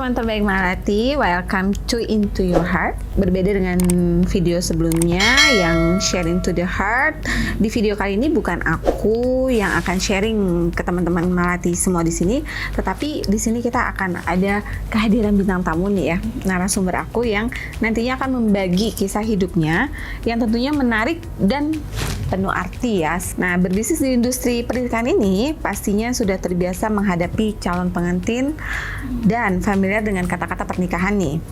teman terbaik Malati, welcome to Into Your Heart. Berbeda dengan video sebelumnya yang sharing to the heart. Di video kali ini bukan aku yang akan sharing ke teman-teman Malati semua di sini, tetapi di sini kita akan ada kehadiran bintang tamu nih ya, narasumber aku yang nantinya akan membagi kisah hidupnya yang tentunya menarik dan penuh arti ya. Nah, berbisnis di industri pendidikan ini pastinya sudah terbiasa menghadapi calon pengantin dan familiar dengan kata-kata pernikahan nih.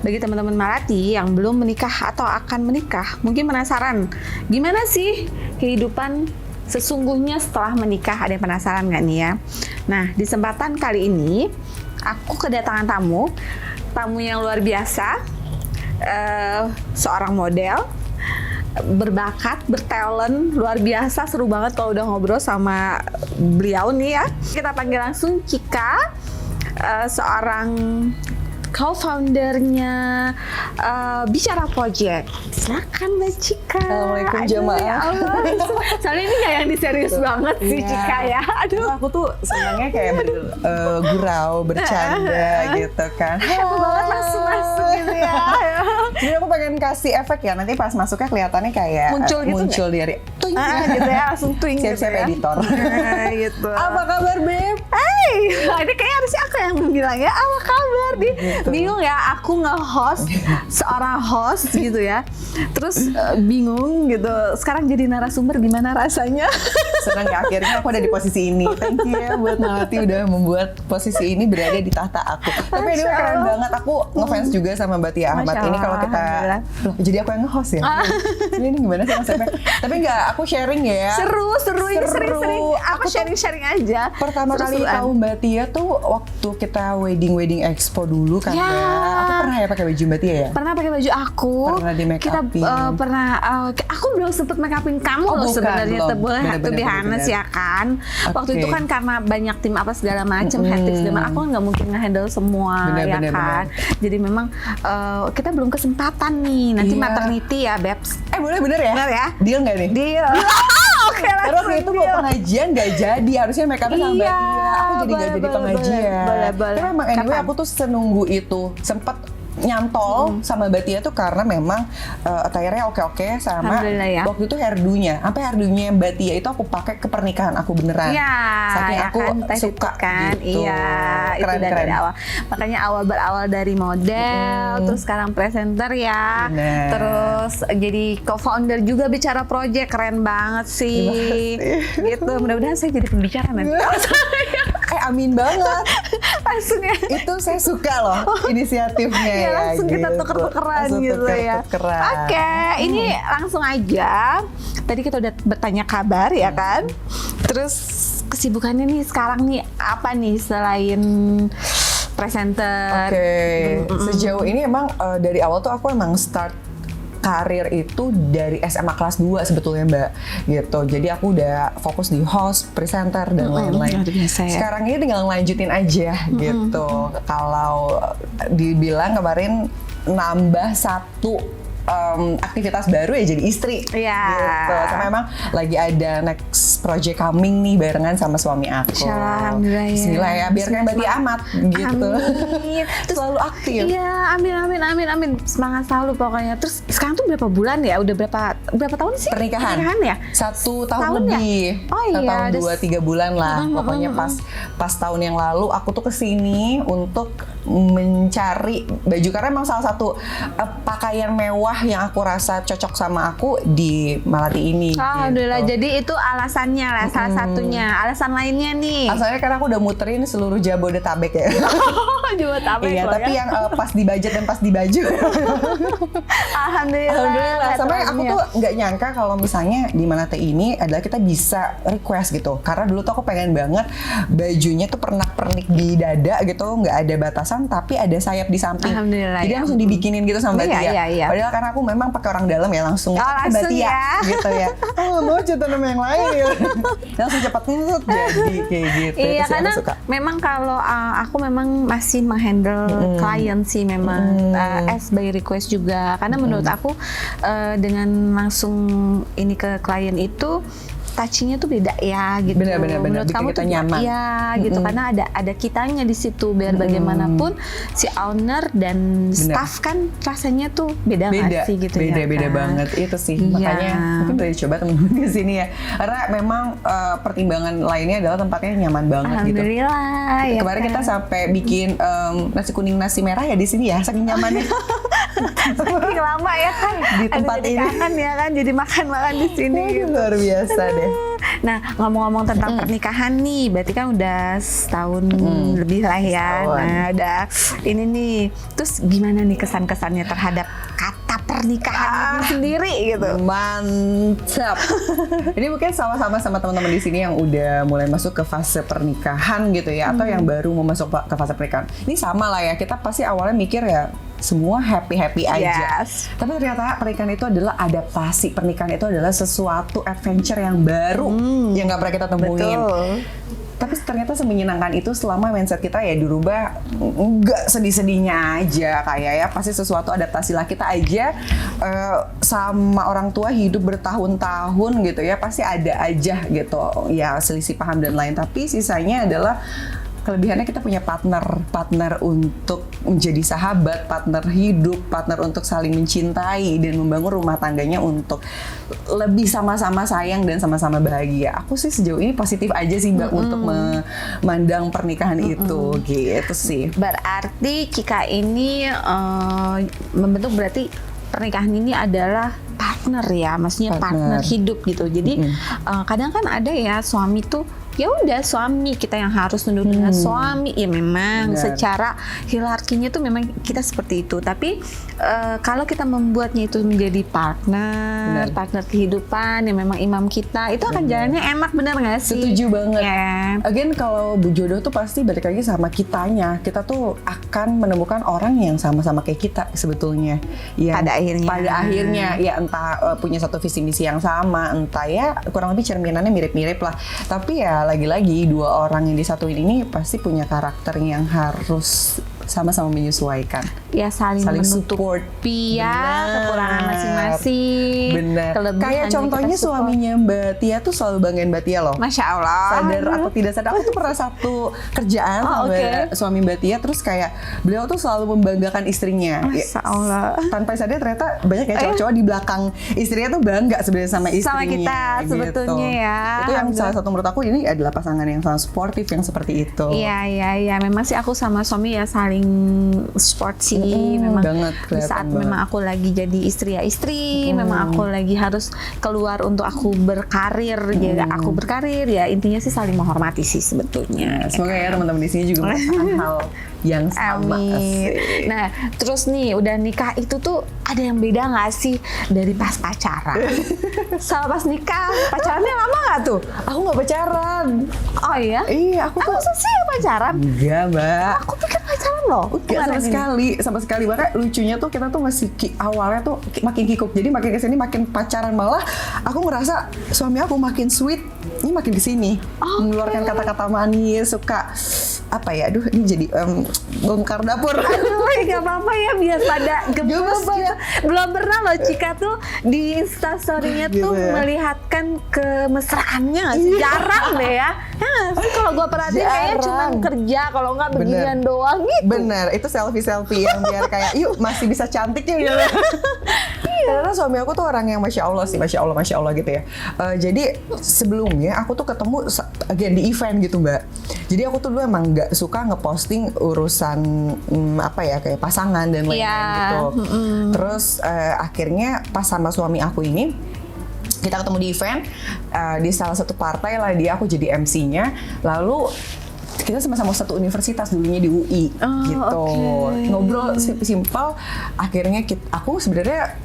Bagi teman-teman Malati yang belum menikah atau akan menikah, mungkin penasaran gimana sih kehidupan sesungguhnya setelah menikah. Ada yang penasaran nggak nih ya? Nah, di kesempatan kali ini aku kedatangan tamu yang luar biasa, seorang model berbakat, bertalent, luar biasa. Seru banget kalau udah ngobrol sama beliau nih ya. Kita panggil langsung Cika, seorang co-foundernya Bicara Project. Silakan Mbak Cika. Assalamualaikum jemaah. Ya Allah. Soalnya ini kayak yang serius banget sih Cika ya. Aduh. Aku tuh senangnya kayak bergurau, bercanda gitu kan. Aku banget masuk gitu ya. Jadi aku pengen kasih efek ya, nanti pas masuknya kelihatannya kayak muncul gitu dari twing gitu ya, langsung twing siap-siap gitu ya. Editor. Gitu. Apa kabar Beb? Hey, ini kayaknya harusnya aku yang bilang ya, apa kabar di Gitu. bingung ya, aku nge-host seorang host gitu ya, terus bingung gitu. Sekarang jadi narasumber gimana rasanya? Senang ya, akhirnya aku ada di posisi ini. Thank you ya buat Malati udah membuat posisi ini berada di tahta aku. Tapi ini keren banget, aku ngefans juga sama Mbak Tia Ahmad ini. Kalau kita loh, jadi aku yang nge-host ya. Ini gimana sih Mas Epe? Tapi enggak, aku sharing ya. Seru ini sering. Aku sharing aja. Pertama kali tahu Mbak Tia tuh waktu kita wedding expo dulu kan ya. Aku pernah ya pakai baju Mbak Tia ya? Pernah pakai baju aku. Pernah di make kita upin. pernah aku belum sempet make upin kamu loh sebenarnya, boleh Hanes ya kan. Waktu itu kan karena banyak tim apa segala macam, hektik segala, aku kan nggak mungkin nge-handle semua ya kan. Jadi memang kita belum kesempatan nih. Nanti maternity ya, Babs. Boleh bener ya? Bener ya? Deal nggak nih? Deal. Oke, terus itu mau pengajian nggak jadi, harusnya make upnya sama Mbak Tia. Aku jadi nggak jadi pengajian. Boleh. Tapi memang anyway aku tuh senunggu itu. Sempet nyantol sama Mbak Tia tuh karena memang attire-nya oke-oke sama ya. Waktu itu hairdo-nya. Sampai hairdo-nya Mbak Tia itu aku pakai ke pernikahan aku beneran. Iya. Saking ya aku kan, suka kan. gitu. Iya. Keren. Dari awal. Makanya berawal dari model, terus sekarang presenter ya. Bener. Terus jadi co-founder juga Bicara Project. Keren banget sih. Gitu. Mudah-mudahan saya jadi pembicara nanti. Amin banget. Langsung ya. Itu saya suka loh inisiatifnya ya. Langsung kita tuker-tukeran gitu ya. Oke, ini langsung aja. Tadi kita udah bertanya kabar ya kan. Terus kesibukannya nih sekarang nih apa nih selain presenter? Sejauh ini emang dari awal tuh aku emang start karir itu dari SMA kelas 2 sebetulnya Mbak gitu. Jadi aku udah fokus di host, presenter dan lain-lain. Sekarang ini tinggal lanjutin aja gitu. Kalau dibilang kemarin nambah satu aktivitas baru ya jadi istri gitu. Sama memang lagi ada next project coming nih barengan sama suami aku. Alhamdulillah ya. Bismillah ya, biarkan Mbak Tia Ahmad gitu. Amin. Terus selalu aktif. Iya, amin. Semangat selalu pokoknya. Terus sekarang tuh berapa bulan ya? Udah berapa tahun sih? Pernikahan ya? 1 tahun lebih. Oh iya. 1 tahun 2-3 bulan lah. Pokoknya pas tahun yang lalu aku tuh kesini untuk mencari baju karena emang salah satu pakaian mewah yang aku rasa cocok sama aku di Malati ini. Alhamdulillah. Gitu. Jadi itu alasannya lah, salah satunya. Alasan lainnya nih. Asalnya karena aku udah muterin seluruh Jabodetabek ya. Jabodetabek. Iya, tapi yang pas di budget dan pas di baju. Alhamdulillah. Sampai aku tuh nggak nyangka kalau misalnya di Malati ini adalah kita bisa request gitu. Karena dulu tuh aku pengen banget bajunya tuh pernak-pernik di dada gitu, nggak ada batasan tapi ada sayap di samping. Alhamdulillah. Jadi langsung dibikinin gitu sama Mbak Tia. Iya. Padahal karena aku memang pakai orang dalam ya langsung Mbak Tia ya. gitu ya. Mau cerita nama yang lain ya. Langsung cepat nusut jadi kayak gitu. Iya, karena memang kalau aku memang masih menghandle klien sih memang as by request juga. Karena menurut aku dengan langsung ini ke klien itu touching-nya tuh beda ya gitu. Benar. Menurut Bikin kamu kita tuh nyaman. ya gitu, karena ada kitanya di situ, biar bagaimanapun si owner dan staff kan rasanya tuh beda nggak sih gitu ya. Beda kan? banget itu sih. Iya. Makanya mungkin boleh coba teman-teman di sini ya. Karena memang pertimbangan lainnya adalah tempatnya nyaman banget gitu. Alhamdulillah. Ya Kemarin kan? kita sampai bikin nasi kuning nasi merah ya di sini ya, saking nyamannya. Saking lama ya kan Di tempat jadi ini. kangen ya kan, jadi makan di sini gitu. Luar biasa deh. Nah, ngomong-ngomong tentang pernikahan nih, berarti kan udah setahun lebih lah ya. Setahun. Nah, udah ini nih. Terus gimana nih kesan-kesannya terhadap kata pernikahan ini sendiri gitu? Mantap. Ini mungkin sama-sama sama teman-teman di sini yang udah mulai masuk ke fase pernikahan gitu ya, atau yang baru mau masuk ke fase pernikahan. Ini sama lah ya, kita pasti awalnya mikir ya semua happy aja. Yes. Tapi ternyata pernikahan itu adalah adaptasi. Pernikahan itu adalah sesuatu adventure yang baru yang nggak pernah kita temuin. Betul. Tapi ternyata semenyenangkan itu selama mindset kita ya dirubah, nggak sedih-sedihnya aja kayak ya pasti sesuatu adaptasi lah. Kita aja sama orang tua hidup bertahun-tahun gitu ya, pasti ada aja gitu ya selisih paham dan lain. Tapi sisanya adalah kelebihannya kita punya partner untuk menjadi sahabat, partner hidup, partner untuk saling mencintai dan membangun rumah tangganya untuk lebih sama-sama sayang dan sama-sama bahagia. Aku sih sejauh ini positif aja sih Mbak untuk memandang pernikahan itu gitu sih. Berarti Cika ini membentuk, berarti pernikahan ini adalah partner ya, maksudnya partner hidup gitu. Jadi kadang kan ada ya suami tuh ya udah suami, kita yang harus tunduk dengan suami ya, memang secara hierarkinya tuh memang kita seperti itu. Tapi kalau kita membuatnya itu menjadi partner kehidupan yang memang imam kita, itu akan jalannya enak, bener nggak sih? Setuju banget. Yeah. Again, kalau jodoh tuh pasti balik lagi sama kitanya. Kita tuh akan menemukan orang yang sama-sama kayak kita sebetulnya. Yang pada akhirnya ya entah punya satu visi misi yang sama, entah ya kurang lebih cerminannya mirip-mirip lah. Tapi ya lagi-lagi dua orang yang disatuin ini pasti punya karakter yang harus sama-sama menyesuaikan. Ya saling support. menutupi ya kekurangan masing-masing. Bener. Kayak contohnya suaminya Mbak Tia tuh selalu banggain Mbak Tia loh. Masya Allah. Sadar atau tidak sadar, aku tuh pernah satu kerjaan sama suami Mbak Tia, terus kayak beliau tuh selalu membanggakan istrinya. Masya Allah. Tanpa sadar ternyata banyak ya cowok-cowok di belakang istrinya tuh bangga sebenarnya sama istrinya. Sama kita sebetulnya ya. Itu yang salah satu menurut aku ini adalah pasangan yang sangat suportif yang seperti itu. Iya. Memang sih aku sama suami ya saling sport sih. Memang banget, di saat memang aku lagi jadi istri ya istri, memang aku lagi harus keluar untuk aku berkarir. Jadi aku berkarir ya, intinya sih saling menghormati sih sebetulnya. Semoga ya teman-teman di sini juga merasakan hal yang sama. Amin. Nah, terus nih udah nikah itu tuh ada yang beda nggak sih dari pas pacaran sama pas nikah? Pacarannya lama nggak tuh? Aku nggak pacaran. Oh iya? Iya, aku tuh sih pacaran? Enggak, Mbak. Aku pikir pacaran loh. Enggak sama sekali. Bahkan lucunya tuh kita tuh masih awalnya tuh makin kikuk. Jadi makin kesini makin pacaran, malah aku ngerasa suami aku makin sweet. Ini makin kesini mengeluarkan kata-kata manis, suka apa ya? Aduh, ini jadi bongkar dapur. Aduh, nggak apa-apa ya, biar pada gemes gitu. Belum pernah loh Cika tuh di Instastory-nya tuh melihatkan kemesraannya nggak sih? Jarang deh ya. Sih kalau gue perhatiin kayaknya cuma kerja, kalau nggak beginian doang gitu. Bener, itu selfie yang biar kayak yuk masih bisa cantik ya gitu. Karena suami aku tuh orang yang masya Allah gitu ya. Jadi sebelumnya aku tuh ketemu di event gitu Mbak. Jadi aku tuh dulu emang nggak suka ngeposting urusan kayak pasangan dan lain-lain gitu. Terus akhirnya pas sama suami aku ini kita ketemu di event di salah satu partai lah, aku jadi MC-nya. Lalu kita sama-sama satu universitas dulunya di UI gitu. Ngobrol simpel, akhirnya aku sebenarnya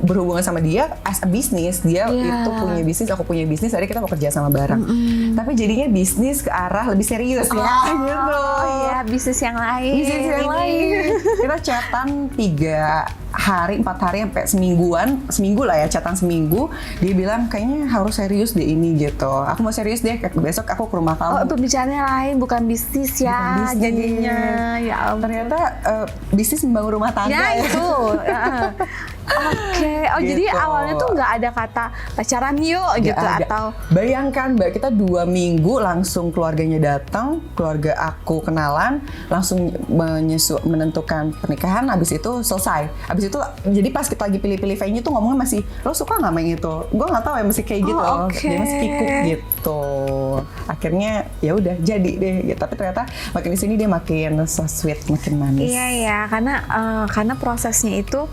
berhubungan sama dia as a business. Dia itu punya bisnis, aku punya bisnis, jadi kita mau kerja sama bareng. Tapi jadinya bisnis ke arah lebih serius ya gitu. Iya, bisnis yang lain. Kita chatan 4 hari sampai seminggu lah ya, chatan seminggu. Dia bilang kayaknya harus serius deh ini gitu. Aku mau serius deh, besok aku ke rumah kamu. Pembicaranya lain, bukan bisnis ya. Jadinya ya ternyata bisnis membangun rumah tangga ya. Itu Oke, oh jadi Gitu. awalnya tuh nggak ada kata pacaran yuk gitu Nggak ada. atau Bayangkan Mbak, kita 2 minggu langsung keluarganya datang, keluarga aku kenalan, langsung menentukan pernikahan, habis itu selesai. Habis itu jadi pas kita lagi pilih-pilih venue tuh ngomongnya masih, lo suka nggak main itu? Gue nggak tahu ya, masih kayak gitu. oke. Dia masih kikuk gitu. Akhirnya ya udah jadi deh gitu. Tapi ternyata makin di sini dia makin so sweet, makin manis. Iya ya, karena prosesnya itu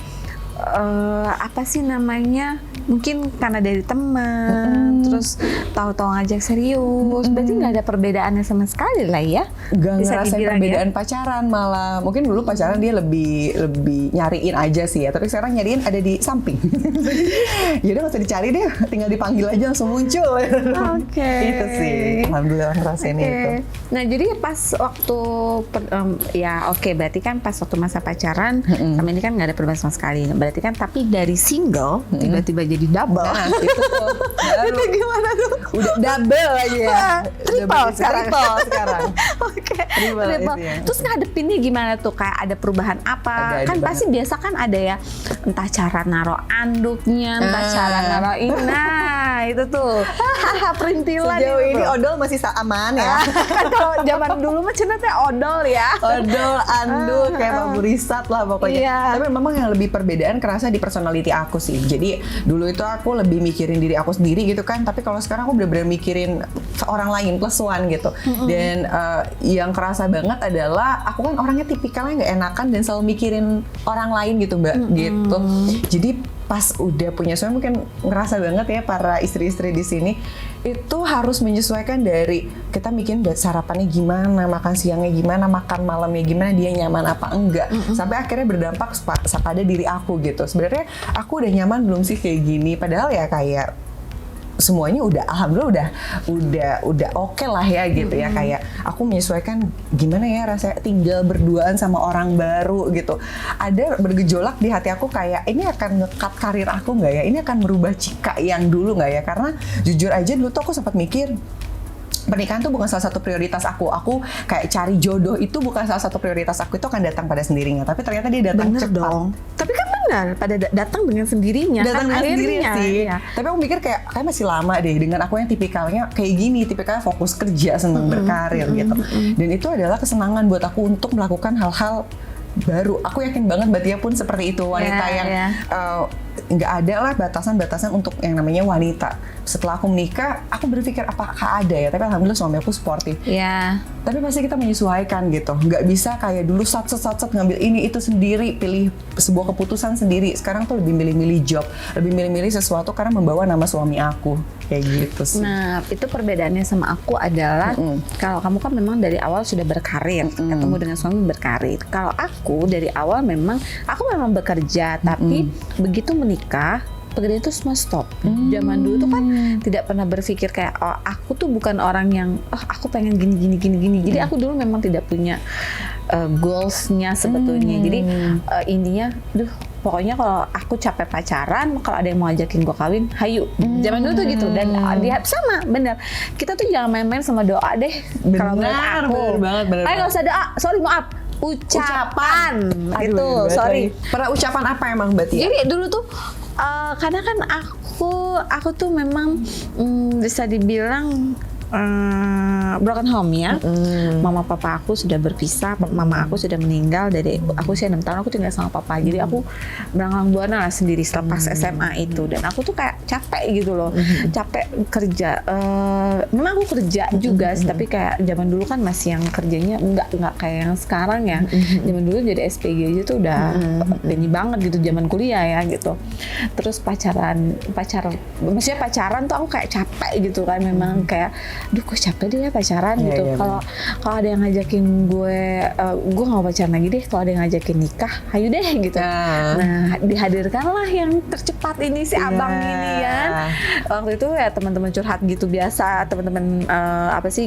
apa sih namanya? Mungkin karena dari teman, terus tahu-tahu ngajak serius, berarti nggak ada perbedaannya sama sekali lah ya? Gak Bisa ngerasain dibilang perbedaan pacaran, malah mungkin dulu pacaran dia lebih nyariin aja sih ya, tapi sekarang nyariin ada di samping. Yaudah nggak usah dicari deh, tinggal dipanggil aja langsung muncul. Oke. Itu sih, alhamdulillah ngerasain Oke. itu. Nah jadi pas waktu berarti kan pas waktu masa pacaran sama ini kan nggak ada perubahan sama sekali. Berarti kan tapi dari single tiba-tiba jadi double. Nah itu tuh baru Itu gimana tuh? udah double lagi ya. Triple sekarang. Triple sekarang. Oke. Triple Triple. isinya. Terus ngadepinnya gimana tuh? Kayak ada perubahan apa? Ada Kan banget. pasti biasa kan ada ya, entah cara naro anduknya, entah cara naro ini. Nah itu tuh. Haha perintilan Sejauh itu ini tuh. odol masih aman ya. Kan kalau zaman dulu mah cenah teh odol ya. Odol, andul, kayak paburisat lah pokoknya. Iya. Tapi memang yang lebih perbedaan kerasa di personality aku sih. Jadi dulu itu aku lebih mikirin diri aku sendiri gitu kan. Tapi kalau sekarang aku bener-bener mikirin orang lain plus one gitu. Dan yang kerasa banget adalah aku kan orangnya tipikalnya nggak enakan dan selalu mikirin orang lain gitu Mbak. Gitu. Jadi pas udah punya suami mungkin ngerasa banget ya para istri-istri di sini itu harus menyesuaikan dari kita mikirin sarapannya gimana, makan siangnya gimana, makan malamnya gimana, dia nyaman apa enggak, sampai akhirnya berdampak pada diri aku gitu. Sebenarnya aku udah nyaman belum sih kayak gini, padahal ya kayak semuanya udah alhamdulillah udah oke lah ya gitu ya, kayak aku menyesuaikan gimana ya rasanya tinggal berduaan sama orang baru gitu. Ada bergejolak di hati aku kayak ini akan nge-cut karir aku nggak ya, ini akan merubah Cika yang dulu nggak ya, karena jujur aja dulu tuh aku sempat mikir pernikahan tuh bukan salah satu prioritas aku. Aku kayak cari jodoh itu bukan salah satu prioritas aku, itu akan datang pada sendirinya. Tapi ternyata dia datang Bener cepat. dong. Tapi kan benar, pada datang dengan sendirinya. Datang kan dengan sendiri akhirnya. sih. Iya. Tapi aku mikir kayak masih lama deh dengan aku yang tipikalnya kayak gini, tipikalnya fokus kerja, senang berkarir gitu. Dan itu adalah kesenangan buat aku untuk melakukan hal-hal baru. Aku yakin banget Mbak Tia pun seperti itu, wanita yang nggak ada lah batasan-batasan untuk yang namanya wanita. Setelah aku menikah, aku berpikir apakah ada ya, tapi alhamdulillah suami aku sportif. Iya. Tapi pasti kita menyesuaikan gitu, nggak bisa kayak dulu sat ngambil ini itu sendiri, pilih sebuah keputusan sendiri. Sekarang tuh lebih milih-milih job, lebih milih-milih sesuatu karena membawa nama suami aku, kayak gitu sih. Nah, itu perbedaannya sama aku adalah kalau kamu kan memang dari awal sudah berkarir, ketemu dengan suami berkarir. Kalau aku dari awal memang bekerja, tapi begitu menikah pekerjaan itu semua stop. Zaman dulu tuh kan tidak pernah berpikir kayak oh aku tuh bukan orang yang aku pengen gini. Jadi aku dulu memang tidak punya goals-nya sebetulnya. Jadi intinya, pokoknya kalau aku capek pacaran, kalau ada yang mau ajakin gue kawin, hayu. Zaman dulu tuh gitu. Dan dia sama, bener. Kita tuh jangan main-main sama doa deh. Kalau menurut aku. Bener Nggak usah doa. Sorry, maaf. Ucapan. Itu, Aduh, sorry. Pernah ucapan apa emang Mbak Tia? Jadi dulu tuh karena kan aku tuh memang bisa dibilang broken home ya. Mama papa aku sudah berpisah, mama aku sudah meninggal dari aku usia 6 tahun, aku tinggal sama papa. Jadi aku beranglang buana lah sendiri selepas SMA itu, dan aku tuh kayak capek gitu loh. Capek kerja. Memang aku kerja juga, tapi kayak zaman dulu kan masih yang kerjanya enggak kayak yang sekarang ya. Zaman dulu jadi SPG aja tuh udah ini banget gitu, zaman kuliah ya gitu. Terus maksudnya pacaran tuh aku kayak capek gitu kan, memang kayak duh gue capek deh ya pacaran gitu. Kalau ada yang ngajakin gue nggak mau pacaran lagi deh. Kalau ada yang ngajakin nikah, hayu deh gitu. Nah, dihadirkanlah yang tercepat ini si abang ini kan. Waktu itu ya teman-teman curhat gitu biasa, teman-teman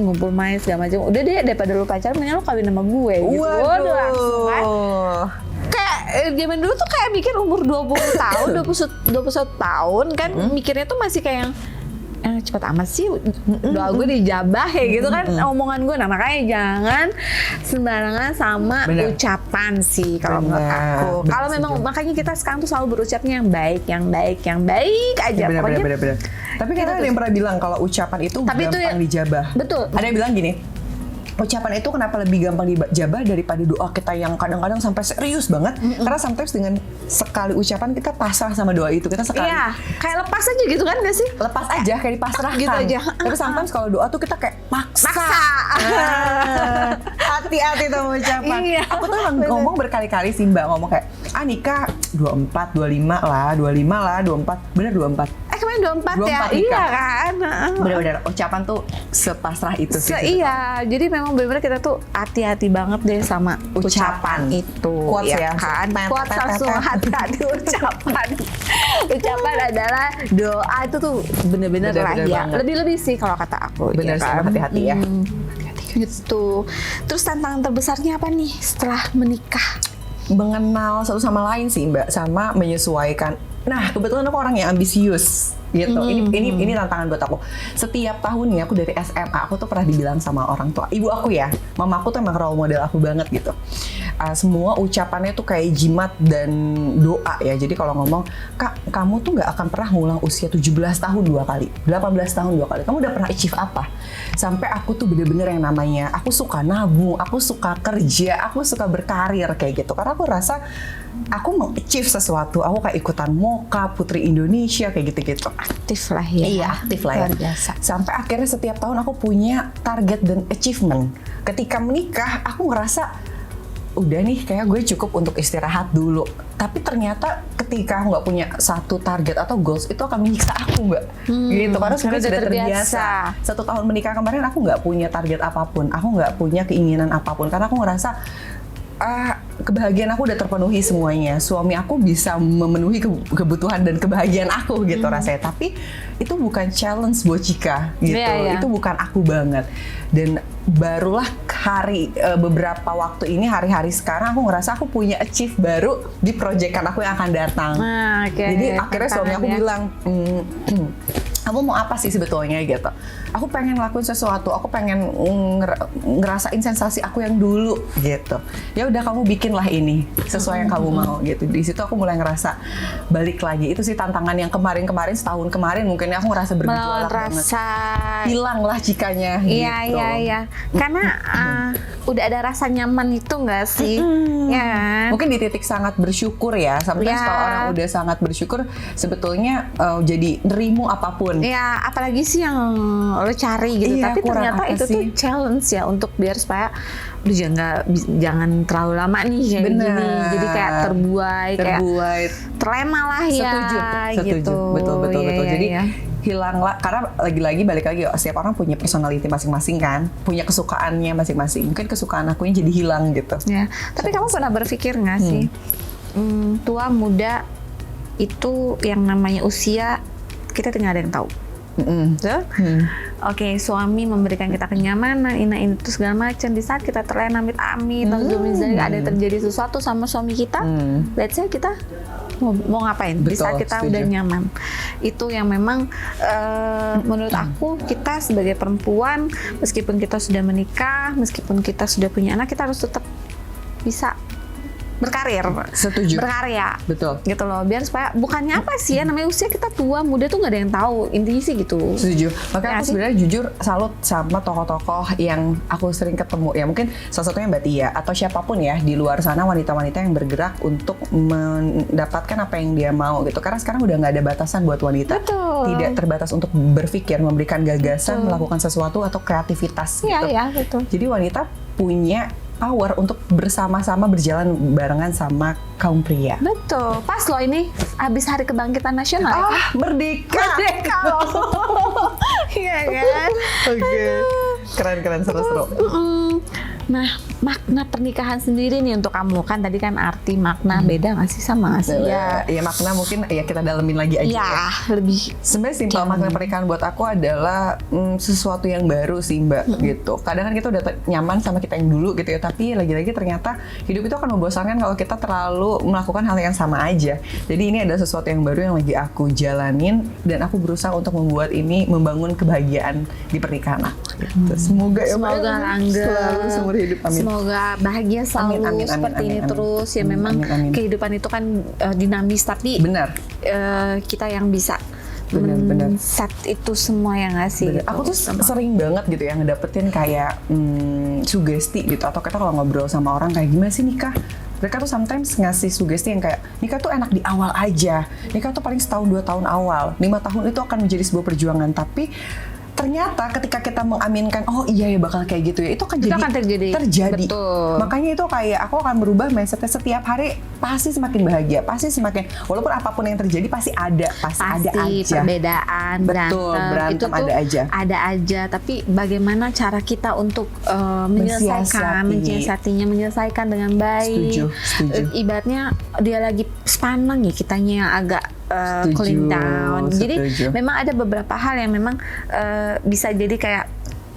ngumpul main segala macam. Udah deh, daripada lu pacaran, mendingan lu kawin sama gue gitu. Waduh, langsung kan. Kayak zaman dulu tuh kayak mikir umur 20 tahun, 21 tahun kan, mikirnya tuh masih kayak cepet amat sih doa gue dijabah ya gitu kan omongan gue. Nah makanya jangan sembarangan sama ucapan sih kalau menurut aku. Kalau memang makanya kita sekarang tuh selalu berucapnya yang baik aja. Bener. Tapi kan ada yang pernah bilang kalau ucapan itu gampang dijabah. Betul. Ada yang bilang gini, ucapan itu kenapa lebih gampang dijabah daripada doa kita yang kadang-kadang sampai serius banget. Karena sometimes dengan sekali ucapan kita pasrah sama doa itu. Kita sekali kayak lepas aja gitu kan gak sih? Lepas aja, kayak dipasrahkan gitu aja. Tapi sometimes kalau doa tuh kita kayak maksa. Hati-hati sama ucapan. Aku tuh ngomong berkali-kali sih Mbak, ngomong kayak nikah 24, 25 lah, 24. Bener 24. Kemarin 24 ya? Iya kan? Bener-bener ucapan tuh sepasrah itu sih. Iya, jadi memang benar-benar kita tuh hati-hati banget deh sama ucapan itu. Quotes ya kan? Quotes langsung hati-hati ucapan. Ucapan adalah doa itu tuh bener-bener lah ya. Lebih-lebih sih kalau kata aku. Bener sih, hati-hati ya. Gitu. Terus tantangan terbesarnya apa nih setelah menikah? Mengenal satu sama lain sih Mbak, sama menyesuaikan. Nah kebetulan aku orang yang ambisius gitu. Ini tantangan buat aku. Setiap tahunnya aku dari SMA aku tuh pernah dibilang sama orang tua, ibu aku ya, mama aku tuh emang role model aku banget gitu. Semua ucapannya tuh kayak jimat dan doa ya. Jadi kalau ngomong, Kak, kamu tuh nggak akan pernah ngulang usia 17 tahun 2 kali, 18 tahun 2 kali. Kamu udah pernah achieve apa? Sampai aku tuh bener-bener yang namanya, aku suka nabung, aku suka kerja, aku suka berkarir kayak gitu. Karena aku rasa aku mau-achieve sesuatu. Aku kayak ikutan Moka, Putri Indonesia kayak gitu-gitu. Aktif lah ya. Iya, aktif lah ya. Biasa. Sampai akhirnya setiap tahun aku punya target dan achievement. Ketika menikah, aku ngerasa udah nih kayak gue cukup untuk istirahat dulu. Tapi ternyata ketika aku nggak punya satu target atau goals, itu akan menyiksa aku Mbak. Gitu, karena sudah terbiasa. 1 tahun menikah kemarin aku nggak punya target apapun. Aku nggak punya keinginan apapun. Karena aku ngerasa kebahagiaan aku udah terpenuhi semuanya. Suami aku bisa memenuhi kebutuhan dan kebahagiaan aku gitu rasanya. Tapi itu bukan challenge buat Cika gitu. Itu bukan aku banget. Dan barulah beberapa waktu ini, hari-hari sekarang aku ngerasa aku punya achieve baru di proyekan aku yang akan datang. Jadi akhirnya suami aku bilang, kamu mau apa sih sebetulnya gitu? Aku pengen ngelakuin sesuatu, aku pengen ngerasain sensasi aku yang dulu gitu. Ya udah kamu bikinlah ini sesuai yang kamu mau gitu. Di situ aku mulai ngerasa balik lagi. Itu sih tantangan yang kemarin-kemarin, setahun kemarin mungkin aku ngerasa bergejolak banget. Hilanglah Cikanya gitu. Iya. Karena udah ada rasa nyaman itu nggak sih? Ya. Mungkin di titik sangat bersyukur ya. Sometimes kalau orang udah sangat bersyukur, sebetulnya jadi nerimu apapun. Ya, apalagi sih yang lo cari gitu. Tapi ternyata itu tuh challenge ya untuk biar supaya jangan terlalu lama nih kayak gini. Jadi kayak terbuai. Kayak terlena lah ya. Setuju. Betul. Jadi hilanglah, karena lagi-lagi balik lagi, setiap orang punya personality masing-masing kan, punya kesukaannya masing-masing. Mungkin kesukaan aku yang jadi hilang gitu. Ya. Tapi kamu pernah berpikir nggak sih, tua muda itu yang namanya usia kita tinggal ada yang tahu. Oke, suami memberikan kita kenyamanan, ini itu segala macam. Di saat kita terlena, amit-amit, ada yang terjadi sesuatu sama suami kita, let's say kita mau ngapain? Di saat kita udah nyaman, itu yang memang menurut aku kita sebagai perempuan, meskipun kita sudah menikah, meskipun kita sudah punya anak, kita harus tetap bisa berkarir, berkarya, betul, gitu loh. Biar supaya bukannya apa sih ya, namanya usia kita tua muda tuh nggak ada yang tahu, intinya sih gitu. Setuju. Makanya aku sebenarnya jujur salut sama tokoh-tokoh yang aku sering ketemu ya, mungkin salah satunya Mbak Tia atau siapapun ya di luar sana, wanita-wanita yang bergerak untuk mendapatkan apa yang dia mau gitu. Karena sekarang udah nggak ada batasan buat wanita, tidak terbatas untuk berpikir, memberikan gagasan, melakukan sesuatu atau kreativitas gitu. Iya, betul. Jadi wanita punya power untuk bersama-sama berjalan barengan sama kaum pria. Betul. Pas loh ini habis Hari Kebangkitan Nasional. Merdeka. Iya kan? Oke. Keren, seru-seru. Nah, makna pernikahan sendiri nih untuk kamu kan tadi kan arti makna beda nggak sih sama nggak sih? Ya makna mungkin ya kita dalemin lagi aja Ya, ya. lebih Sebenarnya simpel makna pernikahan buat aku adalah sesuatu yang baru sih Mbak gitu. Kadang kan kita udah nyaman sama kita yang dulu gitu ya, tapi lagi-lagi ternyata hidup itu akan membosankan kalau kita terlalu melakukan hal yang sama aja. Jadi ini adalah sesuatu yang baru yang lagi aku jalanin dan aku berusaha untuk membuat ini membangun kebahagiaan di pernikahan aku. Gitu. Semoga ya Mbak, semoga langgeng, selalu seumur hidup, amin. semoga bahagia selalu Amin, amin, seperti amin, ini amin. terus ya. Memang Amin, amin. kehidupan itu kan dinamis, tapi Benar. kita yang bisa Benar. set itu semua ya nggak sih? Bener. Aku tuh sering banget gitu ya ngedapetin kayak sugesti gitu, atau kita kalau ngobrol sama orang kayak gimana sih nikah, mereka tuh sometimes ngasih sugesti yang kayak nikah tuh enak di awal aja, nikah tuh paling setahun 2 tahun awal, 5 tahun itu akan menjadi sebuah perjuangan. Tapi ternyata ketika kita mengaminkan, oh iya ya bakal kayak gitu ya, itu akan Itu akan terjadi. Betul. Makanya itu kayak aku akan berubah mindsetnya setiap hari, pasti semakin bahagia, pasti semakin, walaupun apapun yang terjadi pasti ada aja perbedaan, Betul, berantem itu tuh ada aja. ada aja. Tapi bagaimana cara kita untuk menyelesaikan dengan baik. Setuju. Ibaratnya dia lagi sepaneng ya, kitanya yang agak cooling down. Jadi memang ada beberapa hal yang memang bisa jadi kayak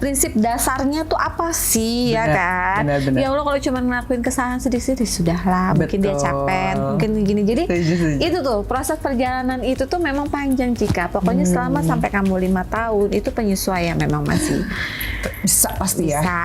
prinsip dasarnya tuh apa sih, ya kan? Benar. Ya Allah, kalau cuma ngelakuin kesalahan sedikit-sedikit sudahlah, mungkin dia capek, mungkin gini. Jadi Setuju. itu tuh proses perjalanan itu tuh memang panjang, Cika. Pokoknya selama sampai kamu 5 tahun itu penyesuaian memang masih bisa pasti ya. bisa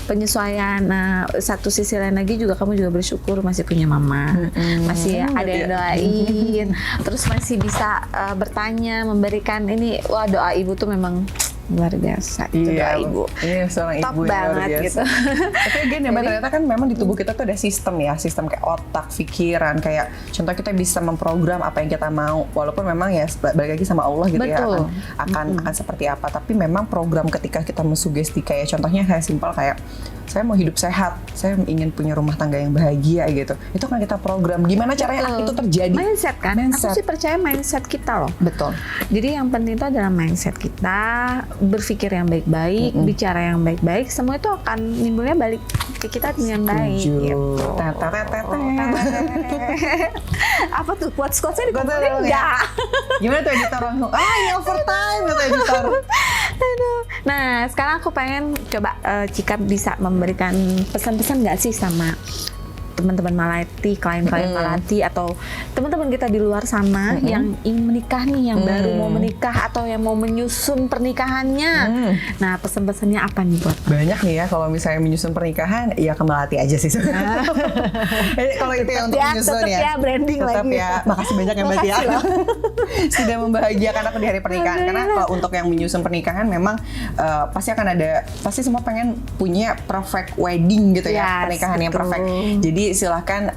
penyesuaian. Nah, satu sisi lain lagi juga kamu juga bersyukur masih punya mama, masih ada yang doain, terus masih bisa bertanya, memberikan ini. Wah, doa ibu tuh memang luar biasa. Itu doa ibu. Iya, seorang Top ibu yang luar banget biasa. gitu. Tapi again ya, Mbak, ternyata kan memang di tubuh kita tuh ada sistem ya, sistem kayak otak, pikiran, kayak contoh kita bisa memprogram apa yang kita mau, walaupun memang ya balik lagi sama Allah gitu. Betul. Ya akan seperti apa. Tapi memang program ketika kita mensugesti, kayak contohnya kayak simpel kayak saya mau hidup sehat, saya ingin punya rumah tangga yang bahagia gitu. Itu kan kita program. Gimana caranya itu terjadi? Mindset kan? Mindset. Aku sih percaya mindset kita loh. Betul. Jadi yang penting itu adalah mindset kita, berpikir yang baik-baik, bicara yang baik-baik, semua itu akan nimbulnya balik ke kita dengan baik. Gitu. Apa tuh quotes-quotesnya dikumpulin enggak? Gimana tuh editor langsung? Ini overtime kata editor. Aduh. Nah, sekarang aku pengen coba Cika bisa memberikan pesan-pesan nggak sih sama teman-teman Malati, klien-klien Malati, atau teman-teman kita di luar sana yang ingin menikah nih, yang baru mau menikah atau yang mau menyusun pernikahannya. Nah, pesan-pesannya apa nih buat? Banyak nih ya, kalau misalnya menyusun pernikahan, ya ke Malati aja sih sebenarnya. Kalau itu yang untuk menyusun tetap ya, branding tetap lagi. ya. Makasih banyak ya Mbak Tia. Sudah membahagiakan aku di hari pernikahan. Karena kalau untuk yang menyusun pernikahan memang pasti semua pengen punya perfect wedding gitu ya, pernikahan yang perfect. Jadi silahkan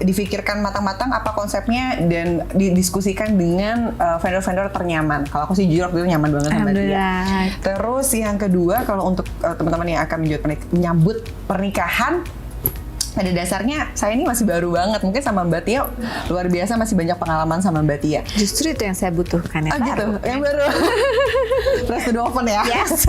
difikirkan matang-matang apa konsepnya dan didiskusikan dengan vendor-vendor ternyaman. Kalau aku sih jujur waktu itu nyaman banget sama dia. Terus yang kedua, kalau untuk teman-teman yang akan menyambut pernikahan, pada dasarnya saya ini masih baru banget, mungkin sama Mbak Tia luar biasa, masih banyak pengalaman sama Mbak Tia. Justru itu yang saya butuhkan ya. Gitu, yang baru. Press to the oven ya. Yes.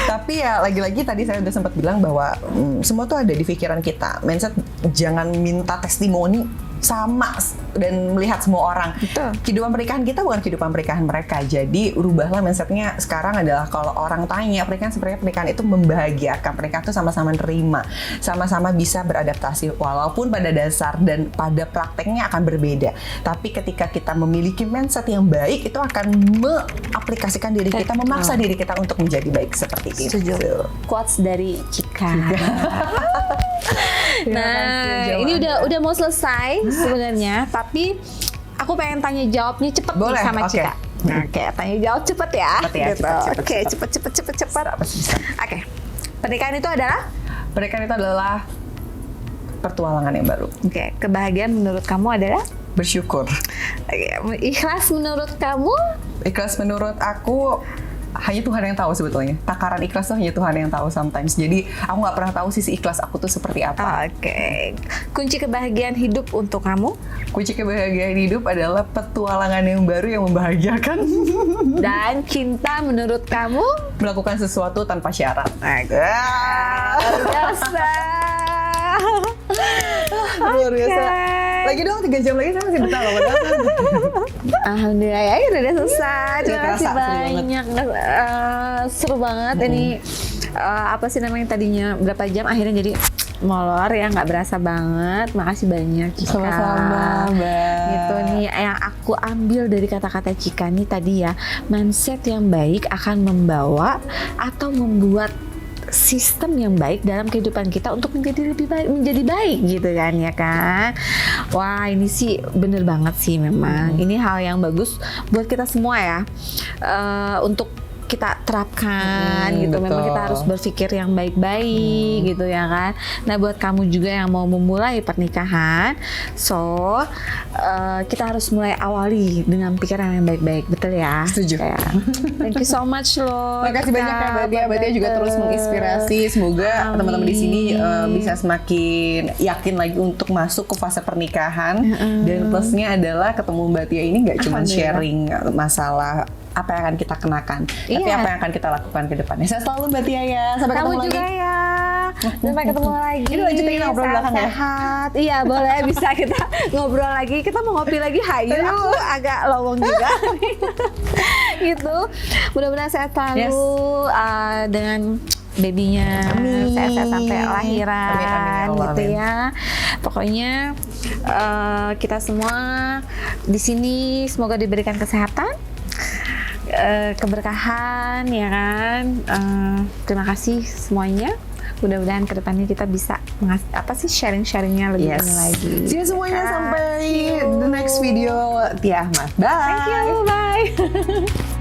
Tapi ya lagi-lagi tadi saya udah sempat bilang bahwa semua tuh ada di pikiran kita. Mindset jangan minta testimoni sama dan melihat semua orang. Betul. Kehidupan pernikahan kita bukan kehidupan pernikahan mereka. Jadi rubahlah mindsetnya sekarang adalah kalau orang tanya pernikahan sebenarnya pernikahan itu membahagiakan. Pernikahan itu sama-sama nerima, sama-sama bisa beradaptasi walaupun pada dasar dan pada prakteknya akan berbeda. Tapi ketika kita memiliki mindset yang baik, itu akan mengaplikasikan diri kita, memaksa diri kita untuk menjadi baik seperti itu. Setuju. Quotes dari Cika. Nah, ini udah mau selesai sebenarnya, tapi aku pengen tanya jawabnya cepet nih sama Cika. Nah, kayak tanya jawab cepet ya. Oke, cepet. Oke. Pernikahan itu adalah? Pernikahan itu adalah pertualangan yang baru. Oke, kebahagiaan menurut kamu adalah? Bersyukur. Oke, ikhlas menurut kamu? Ikhlas menurut aku hanya Tuhan yang tahu sebetulnya. Takaran ikhlas tuh hanya Tuhan yang tahu sometimes. Jadi aku nggak pernah tahu sisi ikhlas aku tuh seperti apa. Oke. Kunci kebahagiaan hidup untuk kamu? Kunci kebahagiaan hidup adalah petualangan yang baru yang membahagiakan. Dan cinta menurut kamu? Melakukan sesuatu tanpa syarat. Luar biasa. Luar biasa. Lagi dong 3 jam lagi saya masih betah loh. Alhamdulillah ya, udah selesai. Terima Kerasa, kasih seru banyak. Seru banget ini. Apa sih namanya tadinya berapa jam akhirnya jadi molor ya, nggak berasa banget. Makasih banyak Cika. Sama-sama, Mbak. Gitu nih yang aku ambil dari kata-kata Cika nih tadi ya, mindset yang baik akan membawa atau membuat sistem yang baik dalam kehidupan kita untuk menjadi lebih baik, menjadi baik gitu kan ya kan. Wah ini sih bener banget sih memang. Ini hal yang bagus buat kita semua ya, untuk kita terapkan gitu. Memang betul. kita harus berpikir yang baik-baik gitu ya kan. Nah buat kamu juga yang mau memulai pernikahan, kita harus mulai awali dengan pikiran yang baik-baik, betul ya? Setuju. Ya. Thank you so much loh. Makasih banyak ya Mbak Tia. Mbak Tia juga terus menginspirasi. Semoga teman-teman di sini bisa semakin yakin lagi untuk masuk ke fase pernikahan. Dan plusnya adalah ketemu Mbak Tia ini nggak cuma sharing masalah apa yang akan kita kenakan, tapi apa yang akan kita lakukan ke depannya. Saya selalu Mbak Tia ya. Sampai Kamu ketemu juga lagi. ya. Sampai ketemu lagi. Ini lanjutin ngobrol belakang ya? Sehat. Iya boleh, bisa kita ngobrol lagi. Kita mau ngopi lagi. Hayu. Aku agak lowong juga. Gitu. Mudah-mudahan sehat selalu dengan babynya. Amin. Sehat-sehat sampai lahiran. Amin, amin, ya Allah, gitu amin. ya. Pokoknya kita semua di sini semoga diberikan kesehatan, keberkahan ya kan. Terima kasih semuanya. Mudah-mudahan kedepannya kita bisa sharing-sharingnya lebih ini lagi. See you semuanya sampai the next video Tia Ahmad. Bye. Thank you, bye.